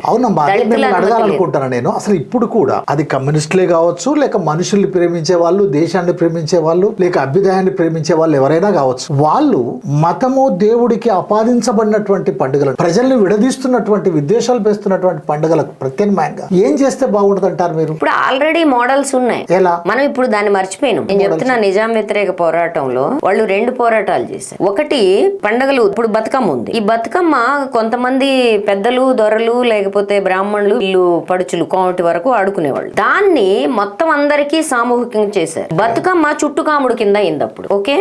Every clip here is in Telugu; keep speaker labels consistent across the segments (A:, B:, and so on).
A: అవునమ్మా, అదే నేను అడగాలనుకుంటున్నాను. నేను అసలు ఇప్పుడు కూడా అది కమ్యూనిస్టులే కావచ్చు, లేక మనుషుల్ని ప్రేమించే వాళ్ళు, దేశాన్ని ప్రేమించే వాళ్ళు, లేక అభ్యుదయాన్ని ప్రేమించే వాళ్ళు ఎవరైనా కావచ్చు, వాళ్ళు మతము దేవుడికి ఆపాదించబడినటువంటి పండుగలు, ప్రజల్ని విడదీస్తున్నటువంటి విద్వేషాలు పేస్తున్నటువంటి పండుగలకు ప్రత్యామ్నాయంగా ఏం చేస్తే బాగుంటది అంటారు మీరు?
B: ఇప్పుడు ఆల్రెడీ మోడల్స్ ఉన్నాయి.
A: ఎలా?
B: మనం ఇప్పుడు దాన్ని మర్చిపోయినాం. నేను చెప్తున్నా, నిజాం వ్యతిరేక పోరాటంలో వాళ్ళు 2 పోరాటాలు చేశారు. ఒకటి పండుగలు, ఇప్పుడు బతుకమ్మ ఉంది. ఈ బతుకమ్మ కొంతమంది పెద్దలు, దొరలు, లేకపోతే బ్రాహ్మణులు, ఇల్లు పడుచులు కోమటి వరకు ఆడుకునేవాళ్ళు. దాన్ని మొత్తం అందరికీ సామూహికంగా చేశారు. బతుకమ్మ చుట్టుకాముడు కింద అయిందప్పుడు. ఓకే,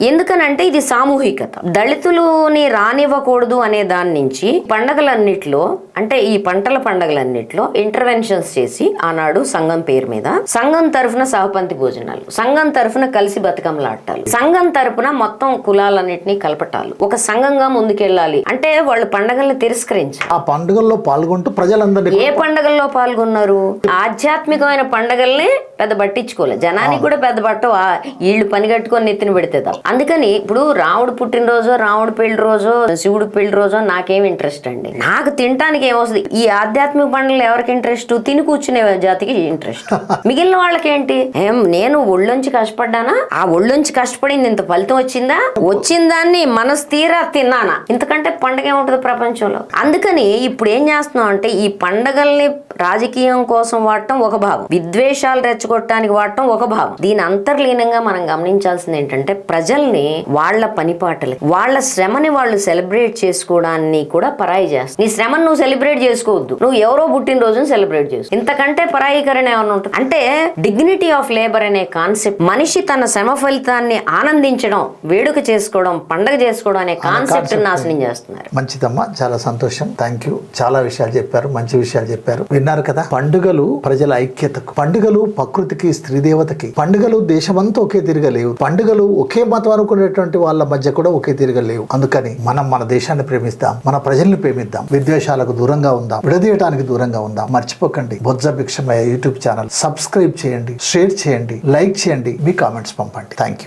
B: ఎందుకనంటే ఇది సామూహికత. దళితులని రానివ్వకూడదు అనే దాని నుంచి పండగలన్నిట్లో, అంటే ఈ పంటల పండగలన్నిట్లో ఇంటర్వెన్షన్స్ చేసి ఆనాడు సంఘం పేరు మీద, సంఘం తరఫున సహపంతి భోజనాలు, సంఘం తరఫున కలిసి బతుకమ్మలాటాలు, సంఘం తరఫున మొత్తం కులాలన్నింటినీ కలపటాలు, ఒక సంఘంగా ముందుకెళ్ళాలి అంటే వాళ్ళు పండగల్ని తిరస్కరించారు.
A: ఆ పండుగల్లో పాల్గొంటూ ప్రజలందరినీ,
B: ఏ పండగల్లో పాల్గొన్నారు? ఆధ్యాత్మికమైన పండగల్ని పెద్ద పట్టించుకోలేదు. జనానికి కూడా పెద్ద పట్టవు, వీళ్ళు పని కట్టుకొని నెత్తిన పెడితే. అందుకని ఇప్పుడు రాముడు పుట్టినరోజు, రాముడు పెళ్లి రోజు, శివుడు పెళ్లి రోజు నాకేం ఇంట్రెస్ట్ అండి? నాకు తినటానికి ఏమొస్తుంది? ఈ ఆధ్యాత్మిక పండుగలు ఎవరికి ఇంట్రెస్ట్? తిని కూర్చునే జాతికి ఇంట్రెస్ట్. మిగిలిన వాళ్ళకేంటి? నేను ఒళ్ళొంచి కష్టపడ్డానా? ఆ ఒళ్ళొంచి కష్టపడింది ఇంత ఫలితం వచ్చిందా? వచ్చిన దాన్ని మనసు తీరా తిన్నానా? ఇంతకంటే పండగ ఏముంటుంది ప్రపంచంలో? అందుకని ఇప్పుడు ఏం చేస్తున్నాం అంటే, ఈ పండగల్ని రాజకీయం కోసం వాడటం ఒక భాగం, విద్వేషాలు రెచ్చగొట్టడానికి వాడటం ఒక భాగం. దీని అంతర్లీనంగా మనం గమనించాల్సింది ఏంటంటే, ప్రజల్ని వాళ్ళ పనిపాటలు, వాళ్ళ శ్రమని వాళ్ళు సెలబ్రేట్ చేసుకోవడాన్ని కూడా పరాయి చేస్తారు. నీ శ్రమను నువ్వు సెలబ్రేట్ చేసుకోవద్దు, నువ్వు ఎవరో పుట్టినరోజును సెలబ్రేట్ చేసుకో. ఇంతకంటే పరాయీకరణ ఏమైనా ఉంటుంది? అంటే డిగ్నిటీ ఆఫ్ లేబర్ అనే కాన్సెప్ట్, మనిషి తన శ్రమ ఫలితాన్ని ఆనందించడం, వేడుక చేసుకోవడం, పండగ చేసుకోవడం అనే కాన్సెప్ట్ నాశనం చేస్తున్నారు.
A: మంచిదమ్మా, చాలా సంతోషం. Thank you. చాలా విషయాలు చెప్పారు, మంచి విషయాలు చెప్పారు. విన్నారు కదా, పండుగలు ప్రజల ఐక్యతకు, పండుగలు ప్రకృతికి, స్త్రీ దేవతకి, పండుగలు దేశమంతా ఒకే తిరగలేవు, పండుగలు ఒకే మతం అనుకునేటువంటి వాళ్ళ మధ్య కూడా ఒకే తిరగలేవు. అందుకని మనం మన దేశాన్ని ప్రేమిస్తాం, మన ప్రజల్ని ప్రేమిద్దాం, విద్వేషాలకు దూరంగా ఉందాం, విడదీయటానికి దూరంగా ఉందాం. మర్చిపోకండి, బొజ్జ భిక్షమయ్య యూట్యూబ్ ఛానల్ సబ్స్క్రైబ్ చేయండి, షేర్ చేయండి, లైక్ చేయండి, మీ కామెంట్స్ పంపండి. Thank you.